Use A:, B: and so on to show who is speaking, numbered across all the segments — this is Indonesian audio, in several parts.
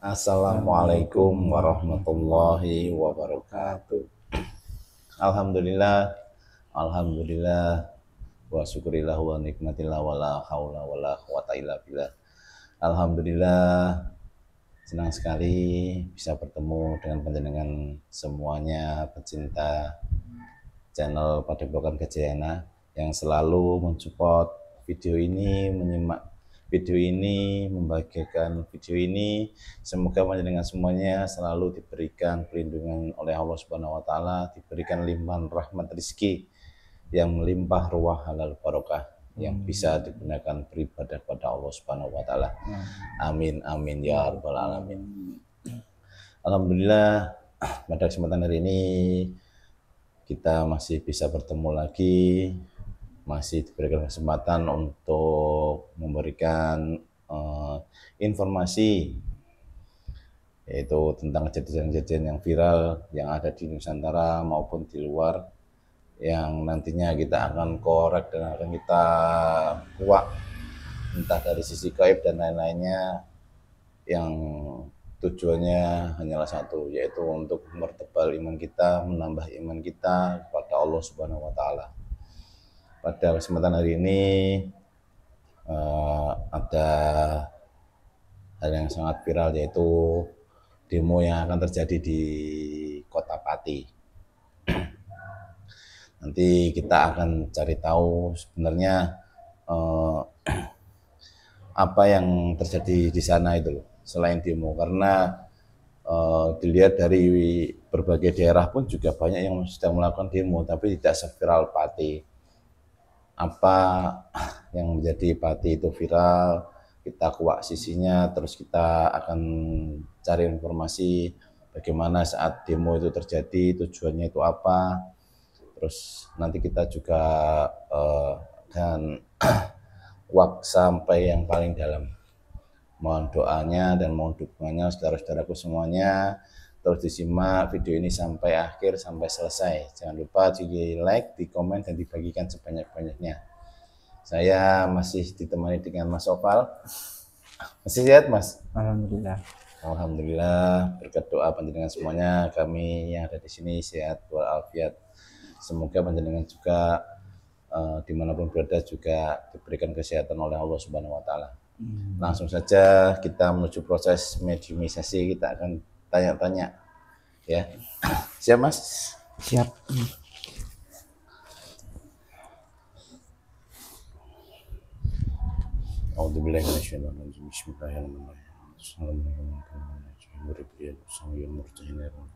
A: Assalamualaikum warahmatullahi wabarakatuh. Alhamdulillah, alhamdulillah, wa syukurillah wa nikmatillah wa la haula wa la quwata illa billah. Alhamdulillah, senang sekali bisa bertemu dengan panjenengan semuanya pecinta channel Padepokan Gajayana yang selalu mensupport video ini, menyimak video ini, membagikan video ini. Semoga panjenengan semuanya selalu diberikan perlindungan oleh Allah Subhanahu wa taala, diberikan limpahan rahmat rezeki yang melimpah ruah halal barokah yang bisa digunakan beribadah kepada Allah Subhanahu wa taala. Amin amin ya rabbal alamin. Alhamdulillah pada kesempatan hari ini kita masih bisa bertemu lagi, masih diberikan kesempatan untuk memberikan informasi yaitu tentang kejadian-kejadian yang viral yang ada di Nusantara maupun di luar, yang nantinya kita akan korek dan akan kita kuak entah dari sisi gaib dan lain-lainnya, yang tujuannya hanyalah satu, yaitu untuk mempertebal iman kita, menambah iman kita kepada Allah Subhanahu wa taala. Pada kesempatan hari ini ada hal yang sangat viral, yaitu demo yang akan terjadi di Kota Pati. Nanti kita akan cari tahu sebenarnya apa yang terjadi di sana itu loh, selain demo, karena dilihat dari berbagai daerah pun juga banyak yang sedang melakukan demo, tapi tidak seviral Pati. Apa yang menjadi Pati itu viral, kita kuak sisinya, terus kita akan cari informasi bagaimana saat demo itu terjadi, tujuannya itu apa. Terus nanti kita juga akan kuak sampai yang paling dalam. Mohon doanya dan mohon dukungannya saudara-saudaraku semuanya. Terus disimak video ini sampai akhir, sampai selesai. Jangan lupa di like, di komen, dan dibagikan sebanyak-banyaknya. Saya masih ditemani dengan Mas Opal. Masih sehat, Mas?
B: Alhamdulillah.
A: Alhamdulillah, berkat doa panjenengan semuanya, kami yang ada di sini sehat walafiat. Semoga panjenengan juga dimanapun berada juga diberikan kesehatan oleh Allah Subhanahu wa taala. Langsung saja kita menuju proses mediumisasi, kita akan tanya-tanya ya. Siap, Mas?
B: Siap.
A: A'udzubillahi minasyaitonir Bismillahirrahmanirrahim.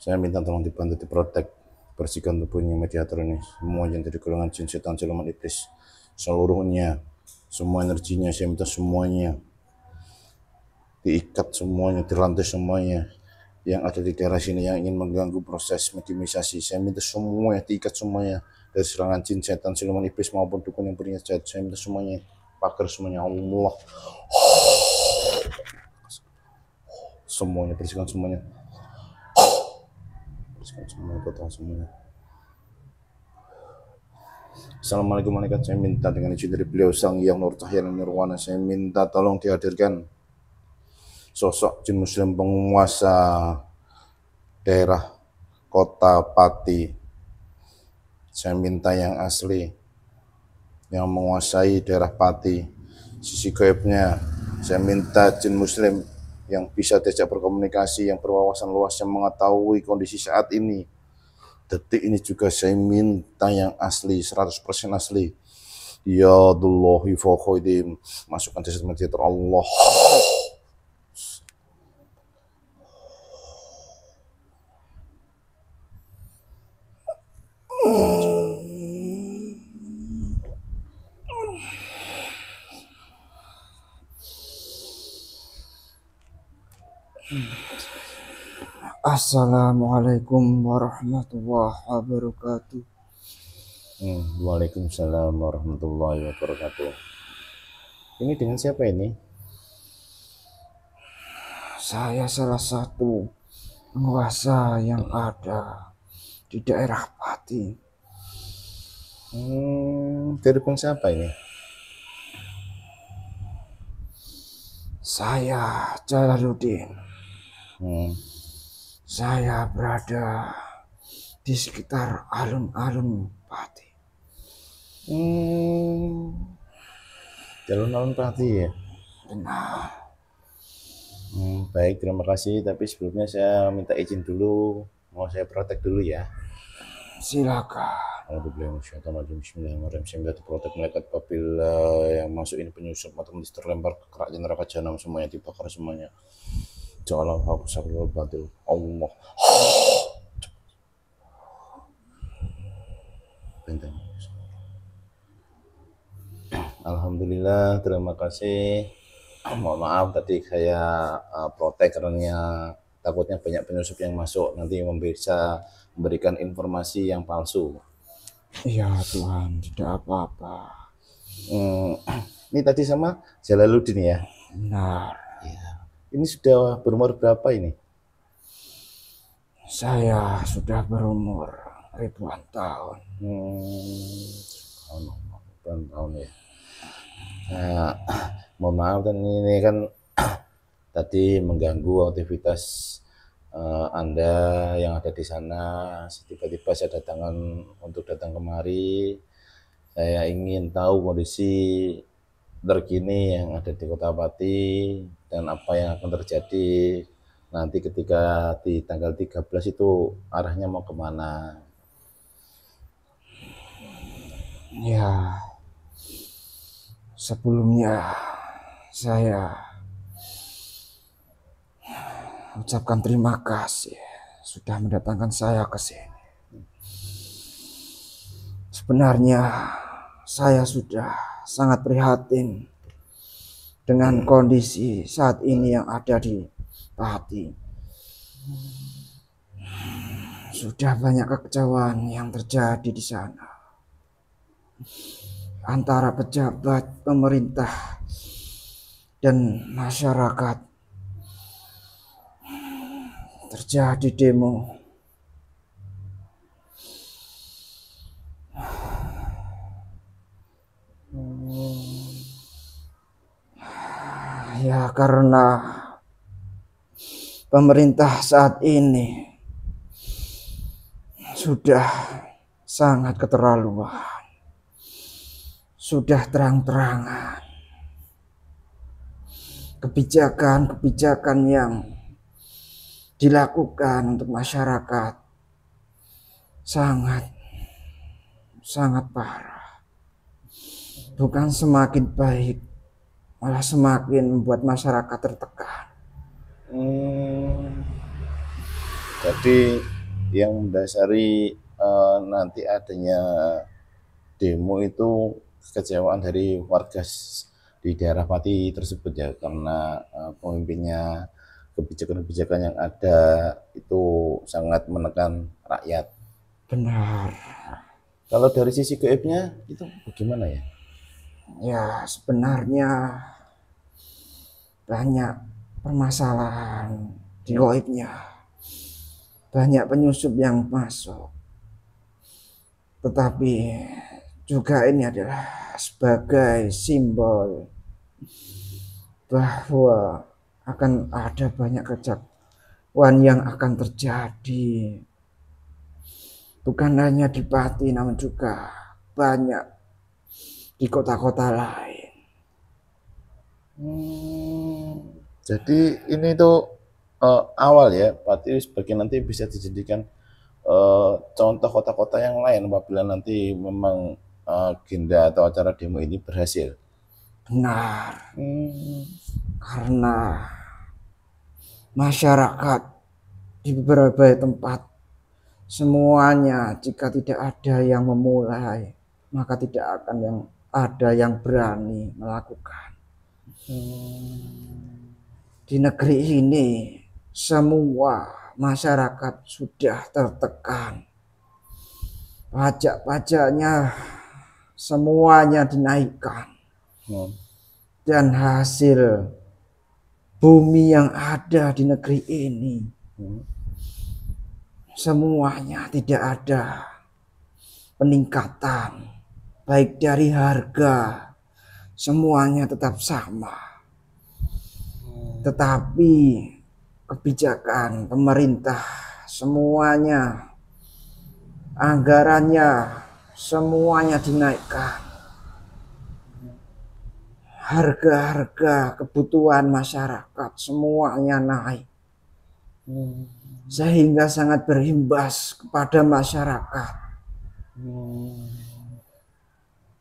A: Saya minta tolong dibantu diprotek, bersihkan tubuhnya mediator ini, semua yang dari golongan jin, setan, siluman, iblis, seluruhnya, semua energinya saya minta semuanya diikat, semuanya dirantai, semuanya yang ada di daerah sini yang ingin mengganggu proses mediumisasi, saya minta semuanya diikat, semuanya dari serangan jin, setan, siluman, iblis maupun dukun yang berinya jahat, saya minta semuanya pagar, semuanya Allah, semuanya bersihkan, semuanya bersihkan, semuanya total, semuanya. Assalamualaikum malaikat, saya minta dengan izin dari beliau Sang Hyang Nur Cahaya Nirwana, saya minta tolong dihadirkan sosok jin muslim penguasa daerah Kota Pati. Saya minta yang asli, yang menguasai daerah Pati, sisi gaibnya. Saya minta jin muslim yang bisa diajak berkomunikasi, yang berwawasan luas, yang mengetahui kondisi saat ini, detik ini juga. Saya minta yang asli, 100% asli. Ya Allahi faqaidim, masukkan jasad mediator Allah.
B: Assalamualaikum warahmatullahi wabarakatuh.
A: Waalaikumsalam warahmatullahi wabarakatuh. Ini dengan siapa ini?
B: Saya salah satu penguasa yang ada di daerah Pati.
A: Dari bangsa apa ini?
B: Saya Jalaluddin.
A: Hmm.
B: Saya berada di sekitar alun-alun Pati.
A: Jalur Pati ya.
B: Benar.
A: Baik, terima kasih. Tapi sebelumnya saya minta izin dulu, mau saya praktek dulu ya.
B: Silakan.
A: Bismillahirrahmanirrahim. Saya protek malaikat apabila yang masuk ini penyusup otomatis terlempar ke kerak neraka jahanam, semuanya dibakar semuanya. Janganlah aku sabul batil. Allah. Benteng. Alhamdulillah, terima kasih. Mohon maaf tadi saya protek karena takutnya banyak penyusup yang masuk nanti bisa memberikan informasi yang palsu.
B: Iya Tuhan, tidak apa-apa.
A: Ini tadi sama Jalaluddin ya?
B: Benar.
A: Ya. Ini sudah berumur berapa ini?
B: Saya sudah berumur ribuan tahun.
A: Tahun ya. Nah, mohon maaf dan ini kan tadi mengganggu aktivitas Anda yang ada di sana. Tiba-tiba saya untuk datang kemari. Saya ingin tahu kondisi terkini yang ada di Kota Pati dan apa yang akan terjadi nanti ketika di tanggal 13 itu arahnya mau kemana.
B: Ya, sebelumnya saya ucapkan terima kasih sudah mendatangkan saya ke sini. Sebenarnya saya sudah sangat prihatin dengan kondisi saat ini yang ada di Pati. Sudah banyak kekecewaan yang terjadi di sana antara pejabat pemerintah dan masyarakat. Terjadi demo. Ya karena pemerintah saat ini sudah sangat keterlaluan. Sudah terang-terangan kebijakan-kebijakan yang dilakukan untuk masyarakat sangat parah. Bukan semakin baik, malah semakin membuat masyarakat tertekan.
A: Jadi yang mendasari nanti adanya demo itu kekecewaan dari warga di daerah Pati tersebut ya, karena pemimpinnya kebijakan-kebijakan yang ada itu sangat menekan rakyat.
B: Benar.
A: Kalau dari sisi gaibnya itu bagaimana ya?
B: Ya sebenarnya banyak permasalahan di gaibnya. Banyak penyusup yang masuk. Tetapi juga ini adalah sebagai simbol bahwa akan ada banyak kejatuhan yang akan terjadi. Bukan hanya di Pati namun juga banyak di kota-kota lain.
A: Jadi ini tuh awal ya, Pati sebagai nanti bisa dijadikan contoh kota-kota yang lain apabila nanti memang agenda atau acara demo ini berhasil.
B: Benar. Karena masyarakat di beberapa tempat semuanya jika tidak ada yang memulai maka tidak akan ada yang berani melakukan. Di negeri ini semua masyarakat sudah tertekan. Pajak-pajaknya semuanya dinaikkan. Dan hasil bumi yang ada di negeri ini semuanya tidak ada peningkatan, baik dari harga, semuanya tetap sama. Tetapi kebijakan pemerintah semuanya, anggarannya semuanya dinaikkan. Harga-harga kebutuhan masyarakat semuanya naik. Sehingga sangat berimbas kepada masyarakat.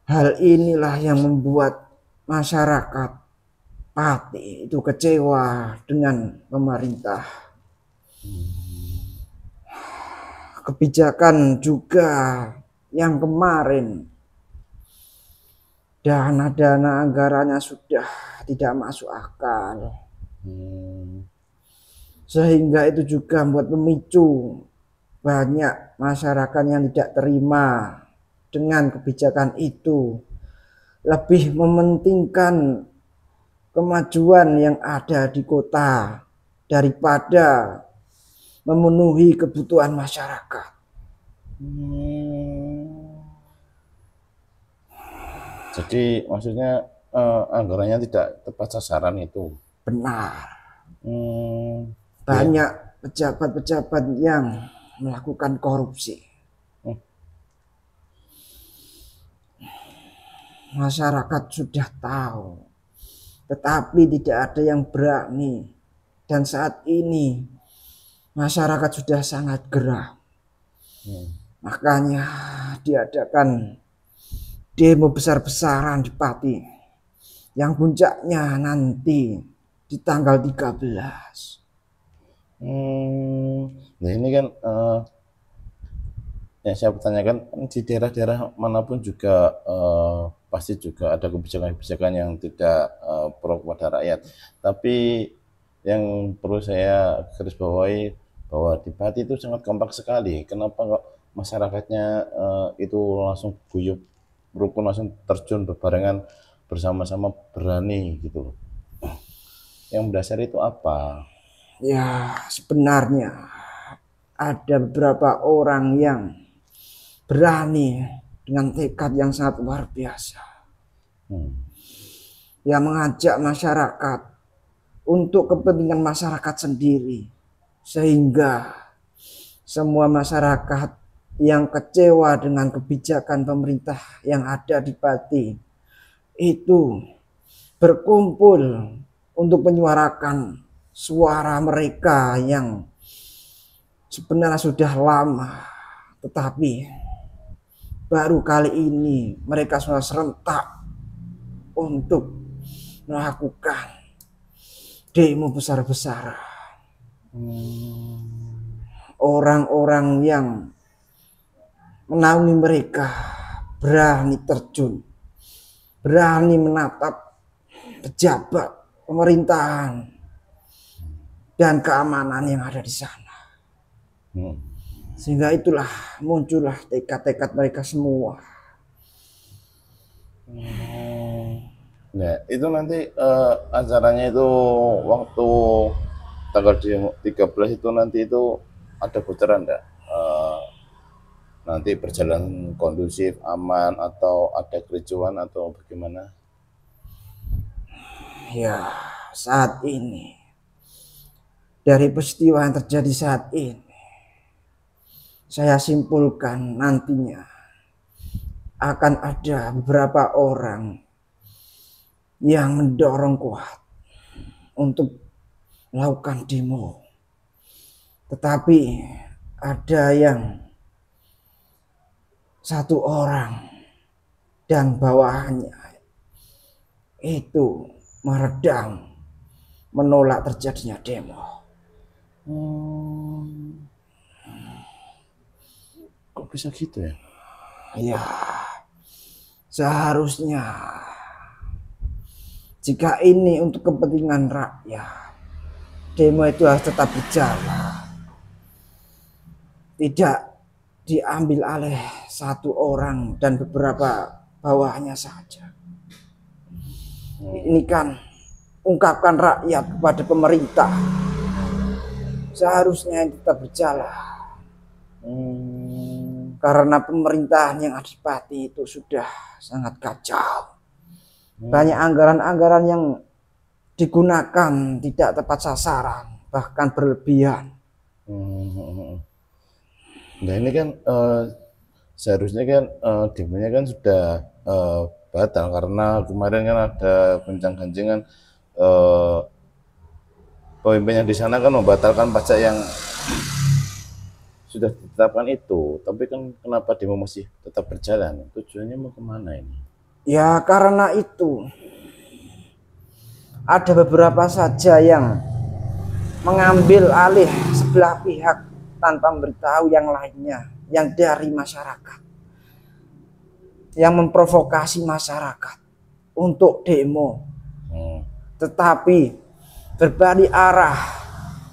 B: Hal inilah yang membuat masyarakat Pati itu kecewa dengan pemerintah. Kebijakan juga yang kemarin, dana-dana anggarannya sudah tidak masuk akal. Sehingga itu juga membuat memicu banyak masyarakat yang tidak terima dengan kebijakan itu. Lebih mementingkan kemajuan yang ada di kota daripada memenuhi kebutuhan masyarakat.
A: Jadi maksudnya anggarannya tidak tepat sasaran itu.
B: Benar. Banyak pejabat-pejabat yang melakukan korupsi. Masyarakat sudah tahu, tetapi tidak ada yang berani. Dan saat ini masyarakat sudah sangat geram. Makanya diadakan demo besar-besaran di Pati, yang puncaknya nanti di tanggal 13.
A: Nah ini kan yang saya pertanyakan, di daerah-daerah manapun juga pasti juga ada kebijakan-kebijakan yang tidak pro kepada rakyat. Tapi yang perlu saya garis bawahi bahwa di Pati itu sangat kompak sekali. Kenapa kok masyarakatnya itu langsung guyup, rukun, langsung terjun berbarengan bersama-sama berani gitu. Yang mendasar itu apa?
B: Ya, sebenarnya ada beberapa orang yang berani dengan tekad yang sangat luar biasa. Yang mengajak masyarakat untuk kepentingan masyarakat sendiri. Sehingga semua masyarakat yang kecewa dengan kebijakan pemerintah yang ada di Pati itu berkumpul untuk menyuarakan suara mereka yang sebenarnya sudah lama, tetapi baru kali ini mereka sudah serentak untuk melakukan demo besar-besaran. Orang-orang yang menaungi mereka berani terjun, berani menatap pejabat pemerintahan dan keamanan yang ada di sana. Sehingga itulah muncullah tekad-tekad mereka semua.
A: Nah, itu nanti acaranya itu waktu tanggal 13 itu nanti itu ada bocoran enggak? Nanti berjalan kondusif, aman, atau ada kericuan atau bagaimana?
B: Ya, saat ini dari peristiwa yang terjadi saat ini, saya simpulkan nantinya akan ada beberapa orang yang mendorong kuat untuk melakukan demo. Tetapi ada yang satu orang dan bawahannya itu meredam menolak terjadinya demo.
A: Kok bisa gitu ya?
B: Ya, seharusnya jika ini untuk kepentingan rakyat, demo itu harus tetap berjalan. Tidak diambil oleh satu orang dan beberapa bawahnya saja. Ini kan ungkapkan rakyat kepada pemerintah. Seharusnya tetap berjalan. Karena pemerintahan yang ada di Pati itu sudah sangat kacau. Banyak anggaran-anggaran yang digunakan tidak tepat sasaran, bahkan berlebihan.
A: Nah ini kan seharusnya kan demonya kan sudah batal karena kemarin kan ada gonjang-ganjing kan, pemimpin yang di sana kan membatalkan pajak yang sudah ditetapkan itu, tapi kan kenapa demo masih tetap berjalan? Tujuannya mau kemana ini?
B: Ya karena itu ada beberapa saja yang mengambil alih sebelah pihak tanpa memberitahu yang lainnya, yang dari masyarakat, yang memprovokasi masyarakat untuk demo, tetapi berbalik arah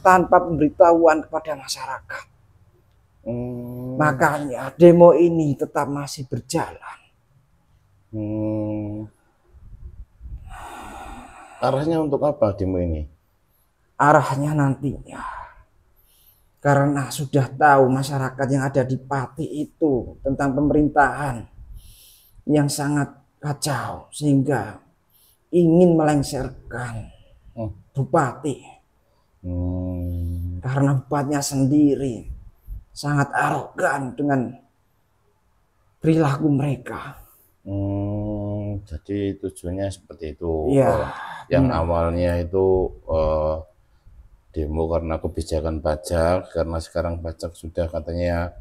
B: tanpa pemberitahuan kepada masyarakat. Makanya demo ini tetap masih berjalan.
A: Arahnya untuk apa demo ini?
B: Arahnya nantinya, karena sudah tahu masyarakat yang ada di Pati itu tentang pemerintahan yang sangat kacau, sehingga ingin melengsarkan bupati. Karena bupatinya sendiri sangat arogan dengan perilaku mereka.
A: Jadi tujuannya seperti itu.
B: Ya,
A: yang awalnya itu demo karena kebijakan pajak, karena sekarang pajak sudah katanya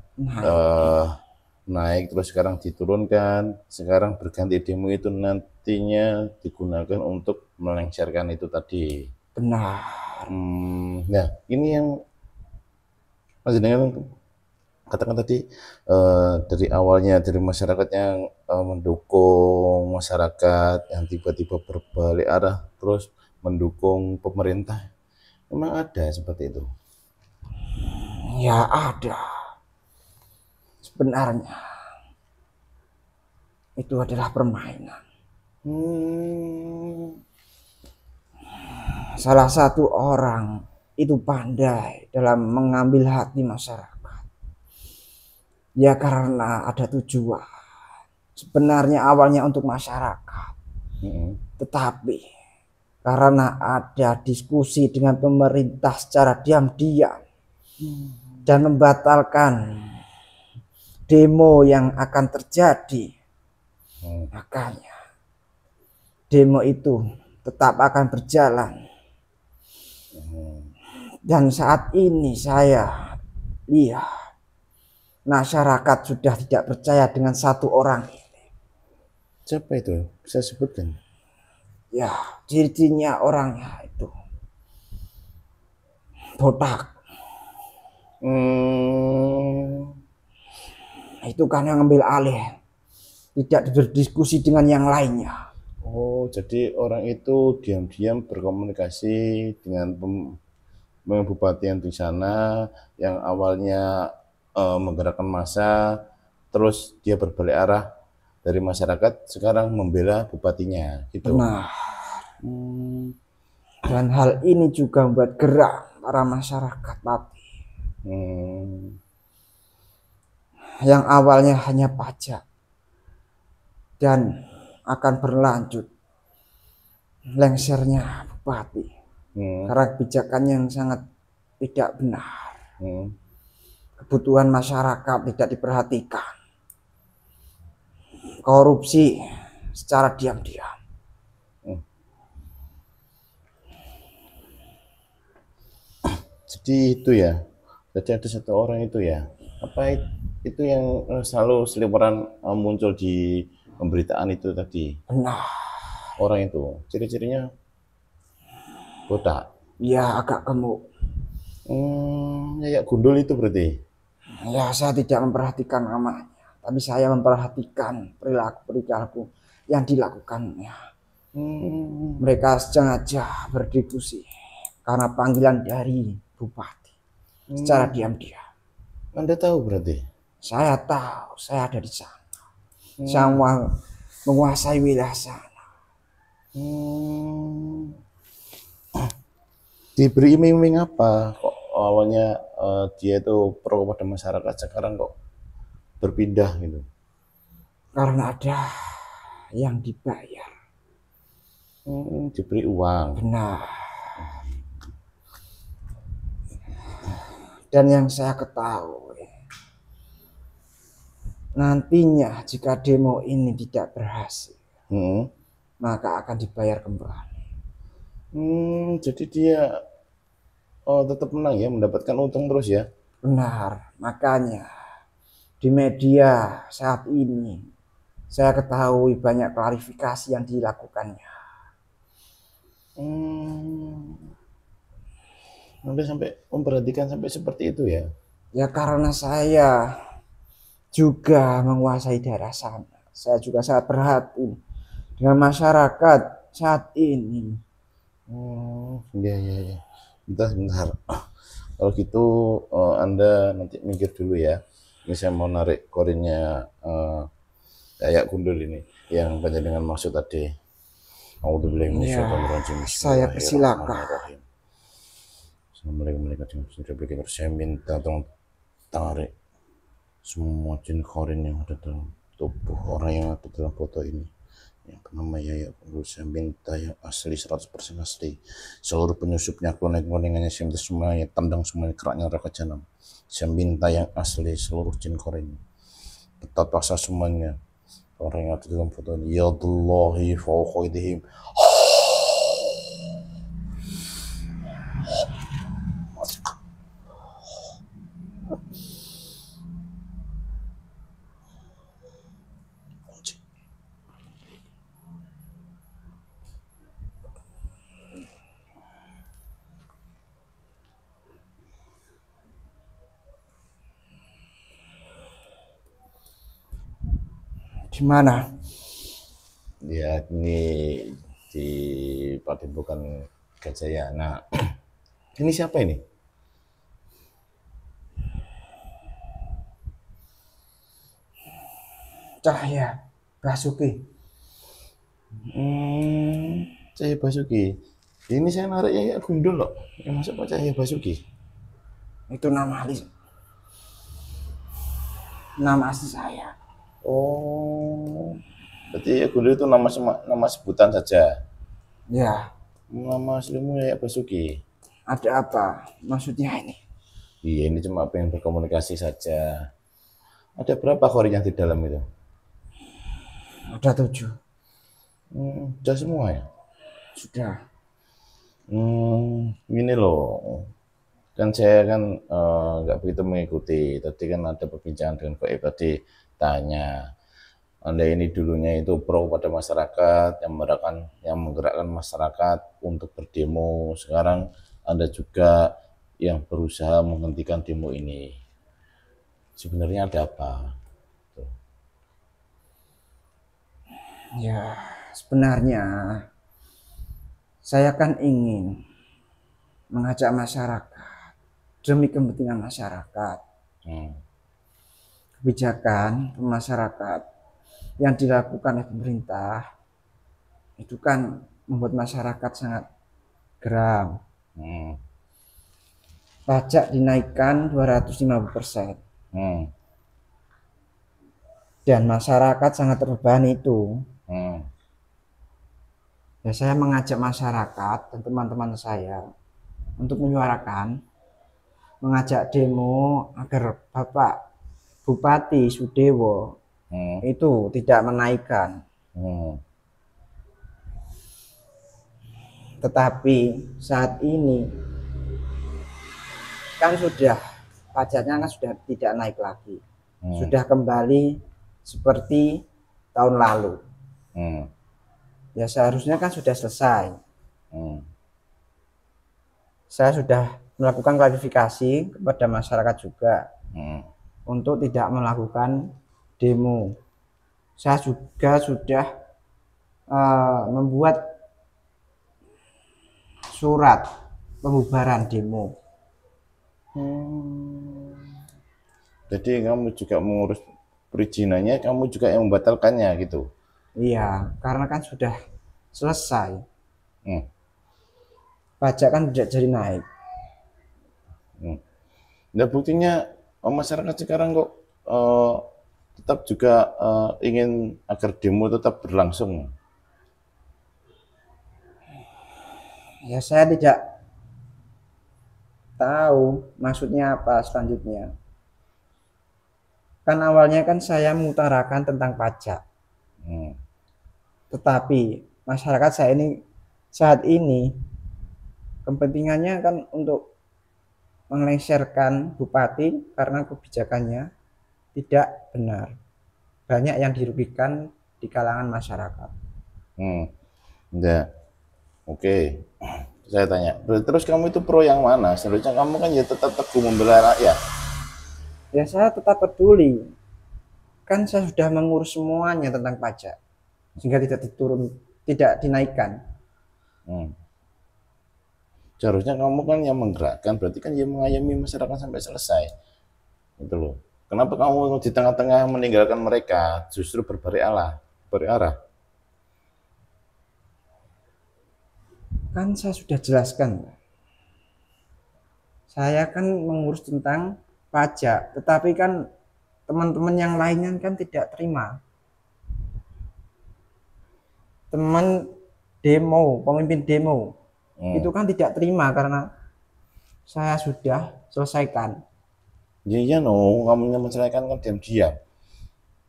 A: naik, terus sekarang diturunkan, sekarang berganti demo itu nantinya digunakan untuk melengsarkan itu tadi.
B: Benar.
A: Nah ini yang Mas dengan katakan tadi, dari awalnya dari masyarakat yang mendukung masyarakat yang tiba-tiba berbalik arah terus mendukung pemerintah, memang ada seperti itu?
B: Ya ada. Sebenarnya itu adalah permainan. Salah satu orang itu pandai dalam mengambil hati masyarakat. Ya karena ada tujuan. Sebenarnya awalnya untuk masyarakat. Tetapi karena ada diskusi dengan pemerintah secara diam-diam dan membatalkan demo yang akan terjadi, makanya demo itu tetap akan berjalan. Dan saat ini saya lihat masyarakat sudah tidak percaya dengan satu orang ini.
A: Siapa itu? Bisa sebutkan?
B: Ya, ciri-cirinya orangnya itu botak. Itu kan yang ngambil alih, tidak berdiskusi dengan yang lainnya.
A: Oh, jadi orang itu diam-diam berkomunikasi dengan bupati yang di sana, yang awalnya menggerakkan massa, terus dia berbalik arah dari masyarakat, sekarang membela bupatinya, gitu.
B: Benar. Dan hal ini juga membuat gerak para masyarakat Pati. Yang awalnya hanya pajak dan akan berlanjut lengsernya bupati karena kebijakan yang sangat tidak benar. Kebutuhan masyarakat tidak diperhatikan, korupsi secara diam-diam.
A: Jadi itu ya, jadi ada satu orang itu ya, apa itu yang selalu seliweran muncul di pemberitaan itu tadi?
B: Benar.
A: Orang itu ciri-cirinya botak.
B: Ya agak gemuk.
A: Kayak gundul itu berarti?
B: Ya saya tidak memperhatikan namanya, tapi saya memperhatikan perilaku yang dilakukannya. Mereka sengaja berdiskusi karena panggilan dari bupati secara diam-diam.
A: Anda tahu berarti?
B: Saya tahu, saya ada di sana. Saya menguasai wilayah sana.
A: Diberi iming-iming apa? Kok awalnya dia itu pro kepada masyarakat, sekarang kok berpindah gitu?
B: Karena ada yang dibayar.
A: Diberi uang.
B: Benar. Dan yang saya ketahui, nantinya jika demo ini tidak berhasil, maka akan dibayar kembali.
A: Jadi dia tetap menang ya, mendapatkan untung terus ya?
B: Benar, makanya di media saat ini saya ketahui banyak klarifikasi yang dilakukannya.
A: Anda sampai memperhatikan sampai seperti itu ya?
B: Ya karena saya juga menguasai daerah sana. Saya juga sangat perhatian dengan masyarakat saat ini.
A: Iya. Bentar. Kalau gitu Anda nanti mikir dulu ya. Ini saya mau narik korinnya Dayak Gundul ini yang banyak dengan maksud tadi.
B: Saya persilakan.
A: Assalamualaikum. Saya minta tolong tarik semua jin korin yang ada dalam tubuh orang yang ada dalam foto ini. Yang bernama Dayak Gundul, saya minta yang asli, 100% asli. Seluruh penyusupnya, kloning-kloningannya, saya minta semuanya, tendang semuanya, keraknya neraka jahanam. Saya minta yang asli, seluruh jin korin. Ketat paksa semuanya. Orang yang ada dalam foto ini, ya Allahi fauqaidihim.
B: Di mana?
A: Ya, ini di Padepokan Gajaya. Nah, ini siapa ini?
B: Cahya Basuki.
A: Cahya Basuki. Ini saya narik Dayak Gundul loh. Yang masuk Pak Cahya Basuki.
B: Itu nama asli saya.
A: Oh, berarti Dayak Gundul itu nama sebutan saja.
B: Ya.
A: Nama aslimu Dayak Basuki.
B: Ada apa maksudnya ini?
A: Iya, ini cuma pengen berkomunikasi saja. Ada berapa korin yang di dalam itu?
B: Ada 7.
A: Sudah semua ya?
B: Sudah.
A: Gini loh, kan saya kan nggak begitu mengikuti. Tadi kan ada perbincangan dengan Koib tadi tanya, Anda ini dulunya itu pro pada masyarakat, yang menggerakkan masyarakat untuk berdemo. Sekarang Anda juga yang berusaha menghentikan demo ini. Sebenarnya ada apa?
B: Ya, sebenarnya saya kan ingin mengajak masyarakat demi kepentingan masyarakat. Kebijakan masyarakat yang dilakukan oleh pemerintah itu kan membuat masyarakat sangat geram. Pajak dinaikkan 250%. Dan masyarakat sangat terbebani itu. Ya, saya mengajak masyarakat dan teman-teman saya untuk menyuarakan, mengajak demo agar Bapak Bupati Sudewo itu tidak menaikkan. Tetapi saat ini kan sudah pajaknya kan sudah tidak naik lagi, sudah kembali seperti tahun lalu. Ya seharusnya kan sudah selesai. Saya sudah melakukan klarifikasi kepada masyarakat juga untuk tidak melakukan demo. Saya juga sudah membuat surat pembubaran demo.
A: Jadi kamu juga mengurus perizinannya, kamu juga yang membatalkannya gitu?
B: Iya, karena kan sudah selesai. Pajak kan tidak jadi naik.
A: Nah buktinya masyarakat sekarang kok tetap juga ingin agar demo tetap berlangsung.
B: Ya saya tidak tahu maksudnya apa selanjutnya. Kan awalnya kan saya mengutarakan tentang pajak,
A: Hmm.
B: tetapi masyarakat saya ini saat ini kepentingannya kan untuk melengsarkan bupati karena kebijakannya tidak benar. Banyak yang dirugikan di kalangan masyarakat.
A: Hmm. Ya, oke. Saya tanya, terus kamu itu pro yang mana? Seharusnya kamu kan ya tetap teguh membela rakyat.
B: Ya saya tetap peduli. Kan saya sudah mengurus semuanya tentang pajak. Sehingga tidak dinaikkan.
A: Hmm. Seharusnya kamu kan yang menggerakkan, berarti kan yang mengayomi masyarakat sampai selesai. Gitu loh. Kenapa kamu di tengah-tengah meninggalkan mereka, justru berarah?
B: Kan saya sudah jelaskan. Saya kan mengurus tentang pajak, tetapi kan teman-teman yang lainnya kan tidak terima. Teman demo, pemimpin demo, itu kan tidak terima karena saya sudah selesaikan.
A: Iya, no, kamu menyelesaikan kan diam-diam,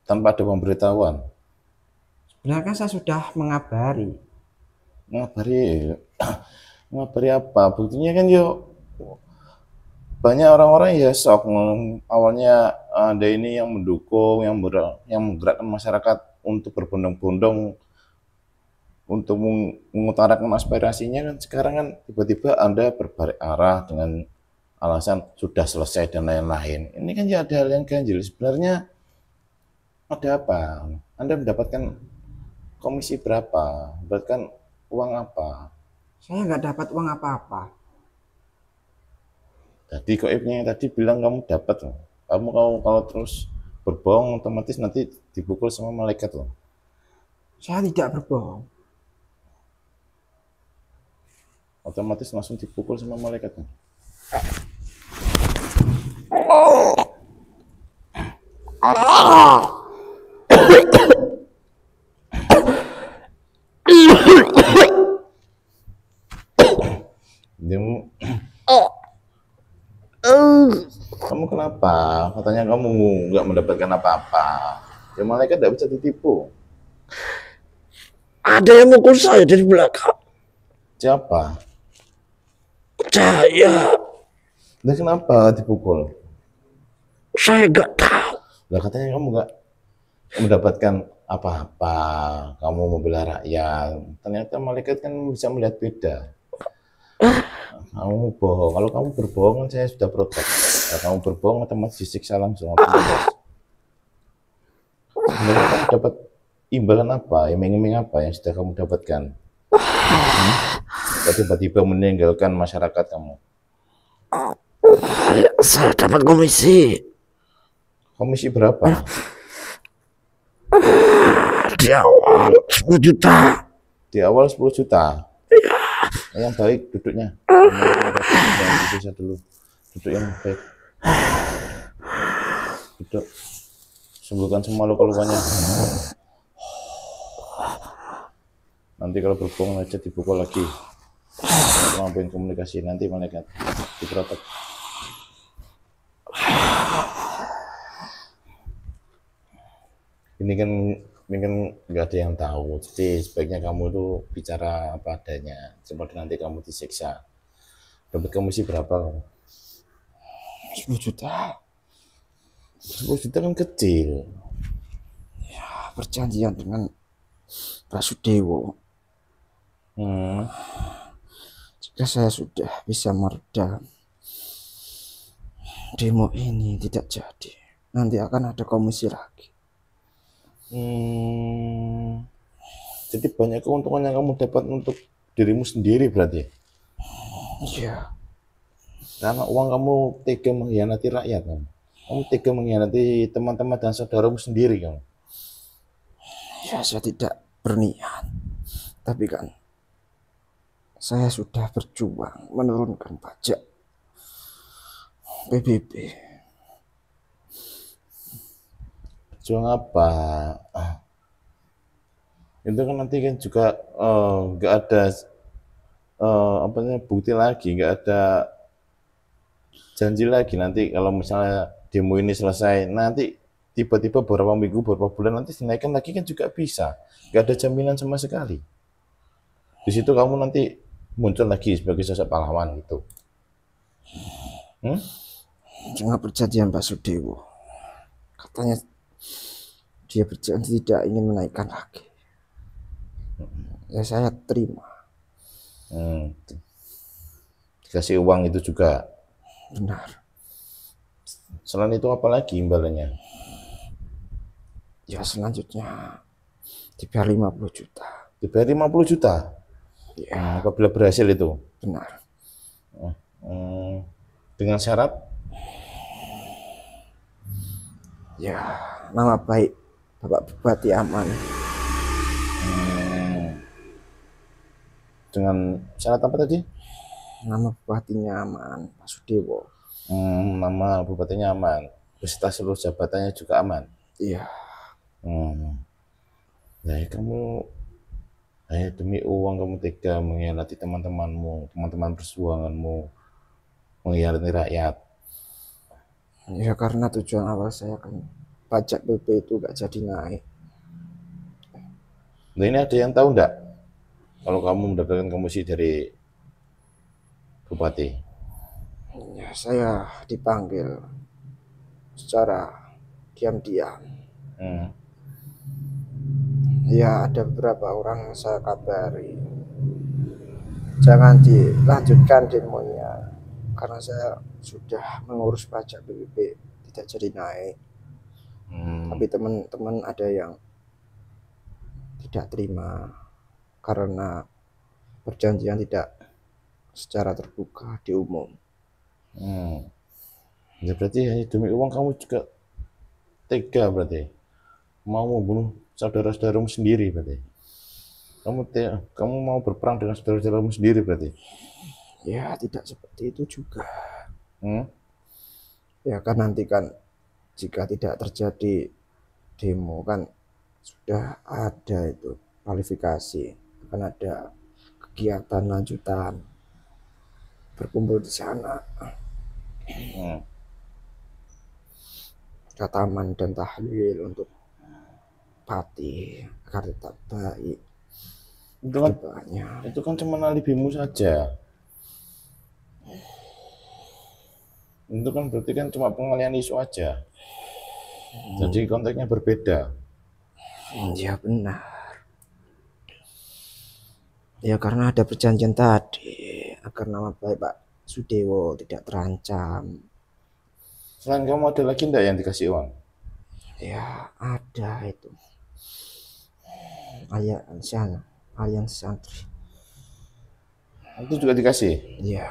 A: tanpa ada pemberitahuan.
B: Sebenarnya kan saya sudah mengabari.
A: Ngabari, ngabari apa? Buktinya kan yuk banyak orang-orang ya shock. Awalnya ada ini yang mendukung, yang menggerakkan masyarakat untuk berbondong-bondong untuk mengutarakan aspirasinya, kan sekarang kan tiba-tiba Anda berbalik arah dengan alasan sudah selesai dan lain-lain. Ini kan ya ada hal yang ganjil. Sebenarnya ada apa? Anda mendapatkan komisi berapa? Mendapatkan uang apa?
B: Saya nggak dapat uang apa-apa.
A: Tadi kok Ibnya tadi bilang kamu dapat loh. Kamu kalau terus berbohong otomatis nanti dipukul sama malaikat loh.
B: Saya tidak berbohong.
A: Otomatis langsung dipukul sama malaikat loh. Kamu kenapa? Katanya kamu nggak mendapatkan apa-apa. Ya malaikat tidak bisa ditipu.
B: Ada yang mukul saya dari belakang.
A: Siapa?
B: Saya.
A: Dan kenapa dipukul?
B: Saya nggak tahu.
A: Lah katanya kamu nggak mendapatkan apa-apa. Kamu membela rakyat. Ternyata malaikat kan bisa melihat beda. Kamu bohong. Kalau kamu berbohong kan saya sudah protes. Kalau kamu berbohong otomatis disiksa langsung. Sebenarnya kamu dapat imbalan apa? Iming-iming apa yang sudah kamu dapatkan? Tiba-tiba meninggalkan masyarakat kamu.
B: Saya dapat komisi.
A: Komisi berapa?
B: Di awal 10 juta.
A: Di awal 10 juta. Yang baik duduknya. Bisa dulu. Duduk yang baik. Duduk. Sembuhkan semua luka-lukanya. Nanti kalau berbohong aja dipukul lagi. Ngapain komunikasi nanti malaikat diprotek. Ini kan nggak ada yang tahu. Jadi sebaiknya kamu itu bicara apa adanya. Seperti nanti kamu disiksa. Dapat komisi berapa?
B: 10 juta.
A: 10 juta kan kecil.
B: Ya, perjanjian dengan Pak Sudewo. Jika saya sudah bisa meredam demo ini tidak jadi, nanti akan ada komisi lagi.
A: Jadi banyak keuntungan yang kamu dapat untuk dirimu sendiri berarti.
B: Iya.
A: Karena uang kamu tega mengkhianati rakyat kan. Kamu tega mengkhianati teman-teman dan saudaramu sendiri kan.
B: Ya saya tidak berniat, tapi kan saya sudah berjuang menurunkan pajak PBB.
A: Juang apa? Itu kan nanti kan juga nggak ada apa namanya, bukti lagi, nggak ada janji lagi nanti kalau misalnya demo ini selesai, nanti tiba-tiba beberapa minggu, beberapa bulan nanti dinaikkan lagi kan juga bisa. Nggak ada jaminan sama sekali. Di situ kamu nanti muncul lagi sebagai sosok pahlawan gitu.
B: Dengan perjanjian Pak Sudewo, katanya dia berjanji tidak ingin menaikkan lagi. Ya saya terima.
A: Dikasih uang itu juga.
B: Benar.
A: Selain itu apa lagi imbalannya?
B: Ya selanjutnya dibayar 50 juta.
A: Dibayar 50 juta?
B: Ya.
A: Apabila berhasil itu?
B: Benar.
A: Dengan syarat?
B: Ya, nama baik Bapak Bupati aman.
A: Dengan syarat apa tadi?
B: Nama bupatinya aman, Pak Sudewo.
A: Nama bupatinya aman, beserta seluruh jabatannya juga aman.
B: Iya.
A: Ya kamu, demi uang kamu tega mengkhianati teman-temanmu, teman-teman perjuanganmu, mengkhianati rakyat.
B: Ya karena tujuan awal saya kan pajak PP itu gak jadi naik.
A: Nah ini ada yang tahu enggak kalau kamu mendapatkan komisi dari bupati?
B: Ya saya dipanggil secara diam-diam. Ya ada beberapa orang yang saya kabari, jangan dilanjutkan demonya karena saya sudah mengurus pajak BPP tidak jadi naik. Tapi teman-teman ada yang tidak terima karena perjanjian tidak secara terbuka di umum.
A: Ya berarti demi uang kamu juga tega berarti, mau membunuh saudara-saudaramu sendiri berarti. Kamu mau berperang dengan saudara-saudaramu sendiri berarti?
B: Ya tidak seperti itu juga. Ya kan nanti kan jika tidak terjadi demo kan sudah ada itu kualifikasi, akan ada kegiatan lanjutan berkumpul di sana. Taman dan tahlil untuk pati agar tetap baik.
A: Itu kan cuma alibimu saja. Itu kan berarti kan cuma pengalian isu aja. Jadi konteksnya berbeda.
B: Ya benar. Ya karena ada perjanjian tadi agar nama baik Pak Sudewo tidak terancam.
A: Selain kamu ada lagi enggak yang dikasih uang?
B: Ya ada itu. Aliansi santri.
A: Itu juga dikasih?
B: Ya.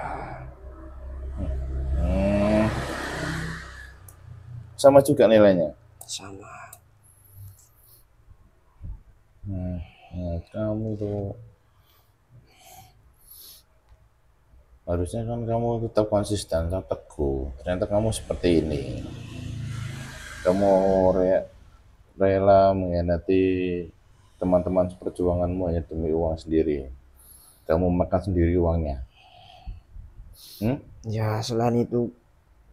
A: Sama juga nilainya?
B: Sama.
A: Kamu tuh harusnya kan kamu tetap konsisten, tetap teguh. Ternyata kamu seperti ini. Kamu rela mengkhianati teman-teman perjuanganmu hanya demi uang sendiri. Kamu makan sendiri uangnya.
B: Ya selain itu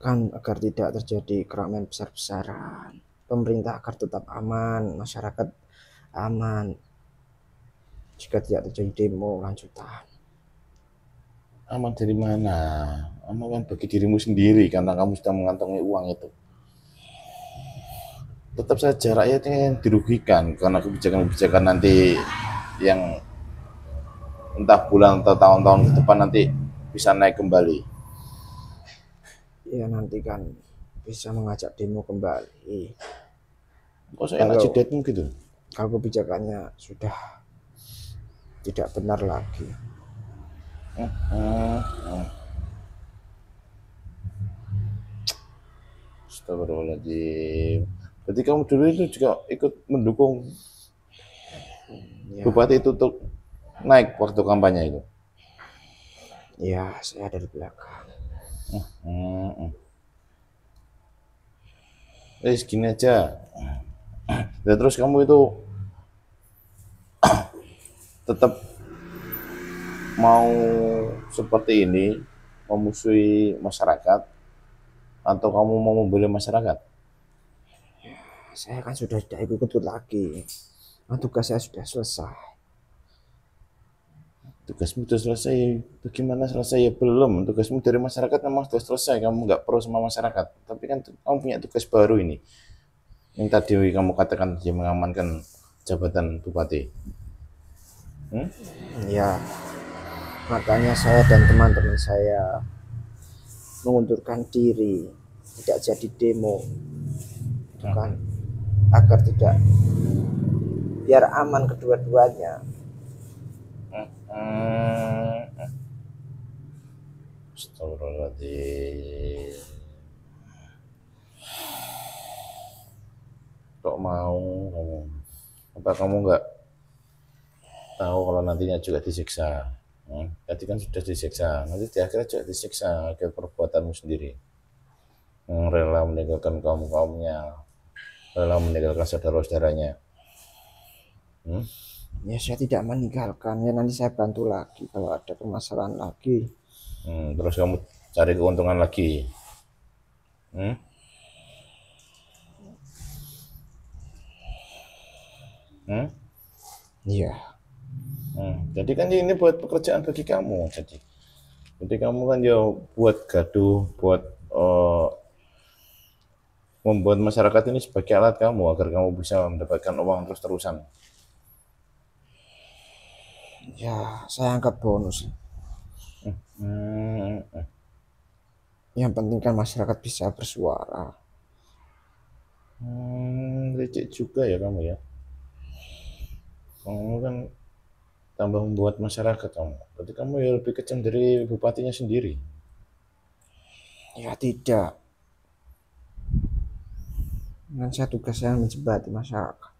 B: kan agar tidak terjadi keramaian besar-besaran, pemerintah agar tetap aman, masyarakat aman jika tidak terjadi demo lanjutan.
A: Aman dari mana? Aman kan bagi dirimu sendiri karena kamu sudah mengantongi uang itu. Tetap saja rakyatnya yang dirugikan karena kebijakan-kebijakan nanti yang entah bulan atau tahun-tahun ke depan nanti bisa naik kembali.
B: Ya nanti kan bisa mengajak demo kembali.
A: Kok saya enak jidatmu gitu?
B: Kalau kebijakannya sudah tidak benar lagi.
A: Astagfirullahaladzim. Berarti kamu dulu itu juga ikut mendukung bupati itu untuk naik waktu kampanye itu?
B: Ya, saya dari belakang.
A: Gini aja. Dan terus kamu itu tetap mau seperti ini, memusuhi masyarakat, atau kamu mau membela masyarakat?
B: Saya kan sudah tidak ikut lagi. Nah, tugas saya sudah selesai.
A: Tugasmu sudah selesai. Bagaimana selesai? Ya belum. Tugasmu dari masyarakat memang sudah selesai. Kamu nggak perlu sama masyarakat. Tapi kan kamu punya tugas baru ini. Yang tadi kamu katakan dia mengamankan jabatan bupati.
B: Ya, makanya saya dan teman-teman saya mengundurkan diri, tidak jadi demo, itu kan agar tidak, biar aman kedua-duanya.
A: Astagfirullahaladzim. Kok mau kamu? Apa kamu nggak tahu kalau nantinya juga disiksa? Tadi kan sudah disiksa, nanti di akhirnya juga disiksa akhir perbuatanmu sendiri. Rela meninggalkan kaum-kaumnya, rela meninggalkan saudara-saudaranya.
B: Ya saya tidak meninggalkan, ya nanti saya bantu lagi kalau ada permasalahan lagi.
A: Terus kamu cari keuntungan lagi.
B: Iya.
A: Jadi kan ini buat pekerjaan bagi kamu. Jadi kamu kan ya buat gaduh, buat membuat masyarakat ini sebagai alat kamu agar kamu bisa mendapatkan uang terus-terusan.
B: Ya saya anggap bonus. Yang penting kan masyarakat bisa bersuara.
A: Licik juga ya kamu ya. Kamu kan tambah membuat masyarakat kamu. Berarti kamu ya lebih kejam dari bupatinya sendiri.
B: Ya tidak. Dan saya tugasnya menjembati masyarakat.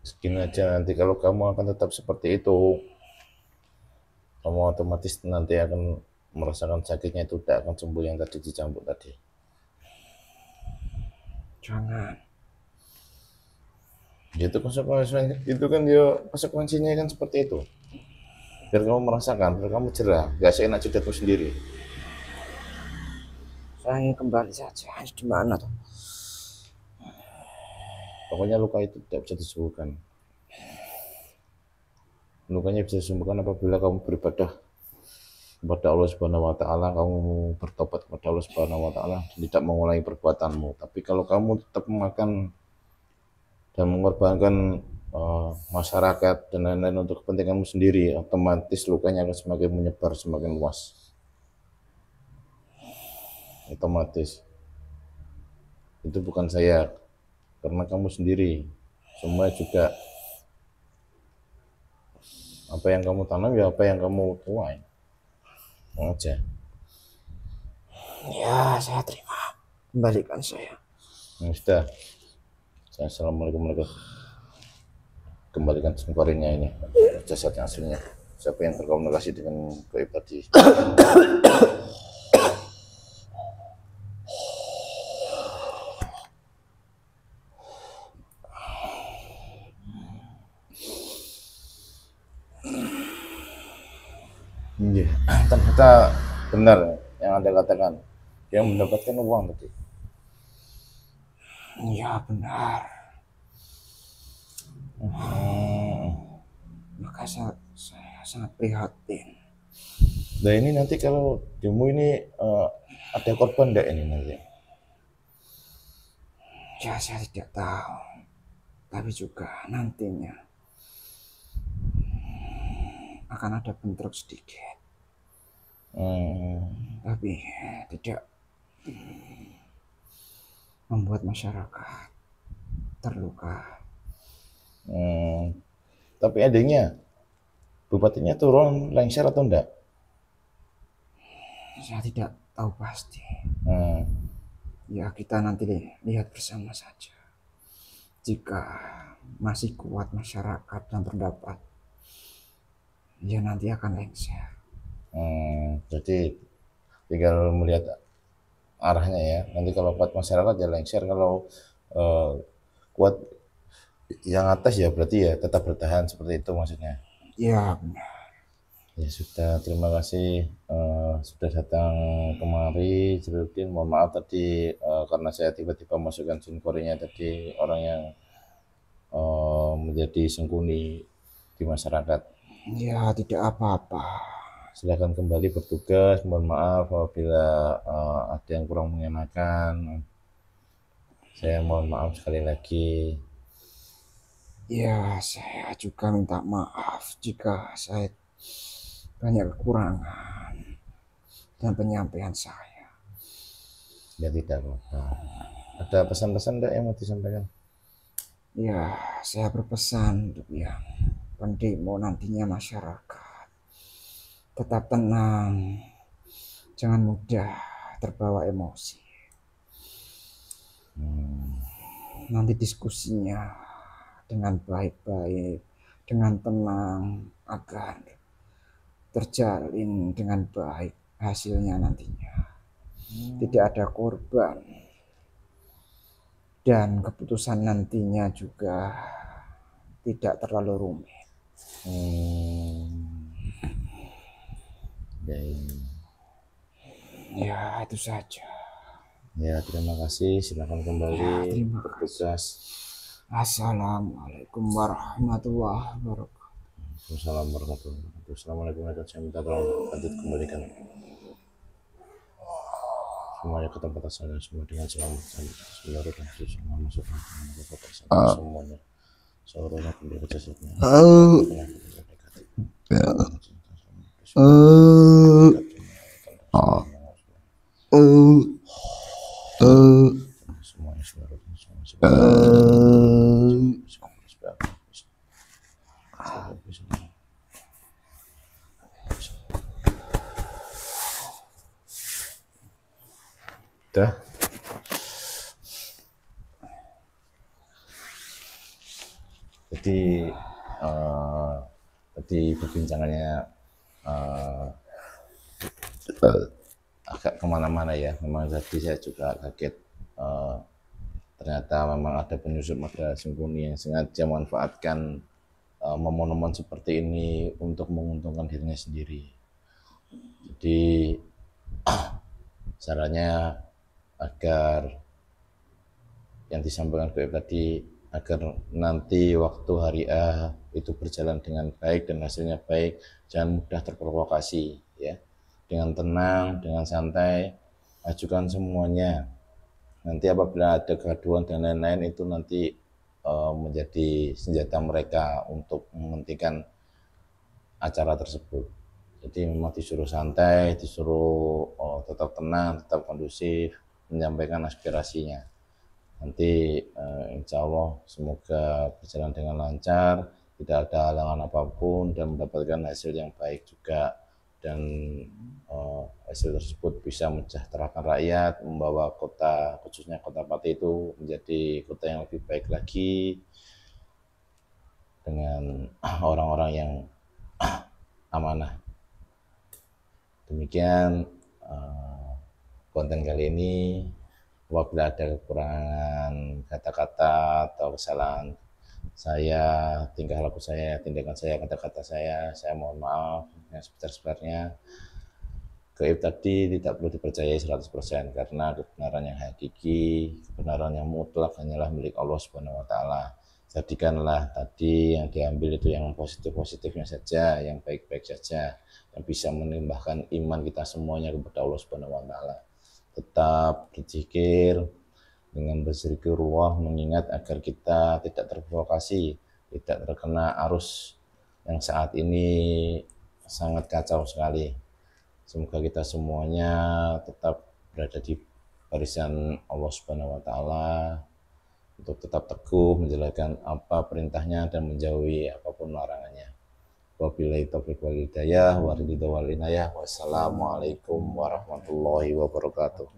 A: Segini aja, nanti kalau kamu akan tetap seperti itu, kamu otomatis nanti akan merasakan sakitnya, itu tidak akan sembuh yang tadi dicambuk tadi.
B: Jangan.
A: Itu kan dia konsekuensinya kan seperti itu. Biar kamu merasakan, biar kamu jerah, gak seenak jidatmu sendiri.
B: Saya ingin kembali saja. Di mana tuh?
A: Pokoknya luka itu tidak bisa disembuhkan. Lukanya bisa disembuhkan apabila kamu beribadah kepada Allah Subhanahu wa taala, kamu bertobat kepada Allah Subhanahu wa taala dan tidak mengulangi perbuatanmu. Tapi kalau kamu tetap memakan dan mengorbankan masyarakat dan lain-lain untuk kepentinganmu sendiri, otomatis lukanya akan semakin menyebar, semakin luas. Otomatis. Itu bukan saya, karena kamu sendiri. Semua juga apa yang kamu tanam ya apa yang kamu tuai. Aja.
B: Ya, saya terima. Kembalikan saya.
A: Sudah. Assalamualaikum warahmatullahi wabarakatuh. Kembalikan sengkorinya ini, jasadnya aslinya. Siapa yang terkomunikasi dengan gaib tadi? Iya, ternyata benar yang Anda katakan. Dia mendapatkan uang tadi.
B: Ya benar. Maka saya sangat prihatin.
A: Nah ini nanti kalau demo ini ada korban enggak ini nanti?
B: Ya saya tidak tahu. Tapi juga nantinya akan ada bentrok sedikit. Tapi tidak membuat masyarakat terluka.
A: Tapi adanya bupatinya turun lengser atau enggak?
B: Saya tidak tahu pasti. Ya kita nanti lihat bersama saja. Jika masih kuat masyarakat dan pendapat, ya nanti akan lengser.
A: Jadi tinggal melihat arahnya ya. Nanti kalau kuat masyarakat ya lengser, kalau kuat yang atas ya berarti ya tetap bertahan seperti itu maksudnya.
B: Ya,
A: Ya sudah, terima kasih sudah datang kemari, Jurudin. Mohon maaf tadi karena saya tiba-tiba masukkan jin korinya tadi orang yang menjadi sengkuni di masyarakat.
B: ya tidak apa-apa.
A: Silakan kembali bertugas. Mohon maaf apabila ada yang kurang mengenakan. Saya mohon maaf sekali lagi.
B: Ya, saya juga minta maaf jika saya banyak kekurangan dan penyampaian saya.
A: Ya tidak apa-apa. Ada pesan-pesan enggak yang mau disampaikan?
B: Ya, saya berpesan untuk yang pendemo nantinya masyarakat. Tetap tenang, jangan mudah terbawa emosi. Nanti diskusinya dengan baik-baik, dengan tenang, agar terjalin dengan baik hasilnya nantinya. Tidak ada korban. Dan keputusan nantinya juga tidak terlalu rumit. Ya, itu saja.
A: Ya, terima kasih. Silakan kembali
B: Ya, terima
A: bertugas.
B: Assalamualaikum warahmatullahi wabarakatuh.
A: Wassalamualaikum warahmatullahi wabarakatuh. Assalamualaikum warahmatullahi wabarakatuh. Saya minta tolong lanjut kembalikan semuanya ke tempat asalnya, semua dengan selamat. Bismillahirrahmanirrahim. Masuk semuanya. Seluruhnya kembali ke jasadnya. Semuanya udah. Jadi tadi perbincangannya agak kemana-mana ya. Memang tadi saya juga kaget. Ternyata memang ada penyusup, ada sengkuni yang sengaja memanfaatkan momen-momen seperti ini untuk menguntungkan dirinya sendiri. Jadi sarannya agar yang disampaikan Goib tadi, agar nanti waktu hari A itu berjalan dengan baik dan hasilnya baik, jangan mudah terprovokasi ya. Dengan tenang, dengan santai, ajukan semuanya. Nanti apabila ada kegaduhan dan lain-lain itu nanti menjadi senjata mereka untuk menghentikan acara tersebut. Jadi memang disuruh santai, disuruh tetap tenang, tetap kondusif, menyampaikan aspirasinya. Nanti insya Allah semoga berjalan dengan lancar, tidak ada halangan apapun dan mendapatkan hasil yang baik juga, dan hasil tersebut bisa mensejahterakan rakyat, membawa kota, khususnya kota Pati itu menjadi kota yang lebih baik lagi dengan orang-orang yang amanah. Demikian konten kali ini. Apabila ada kekurangan kata-kata atau kesalahan saya, tingkah laku saya, tindakan saya, kata-kata saya mohon maaf yang sebesar-besarnya. Gaib tadi tidak perlu dipercayai 100% karena kebenaran yang hakiki, kebenaran yang mutlak hanyalah milik Allah Subhanahu wa taala. Jadikanlah tadi yang diambil itu yang positif-positifnya saja, yang baik-baik saja, yang bisa menambahkan iman kita semuanya kepada Allah Subhanahu wa taala. Tetap berzikir dengan berzikirullah, mengingat agar kita tidak terprovokasi, tidak terkena arus yang saat ini sangat kacau sekali. Semoga kita semuanya tetap berada di barisan Allah Subhanahu wa taala untuk tetap teguh menjalankan apa perintahnya dan menjauhi apapun larangannya. Wabillahi taufiq wal hidayah, wassalamualaikum warahmatullahi wabarakatuh.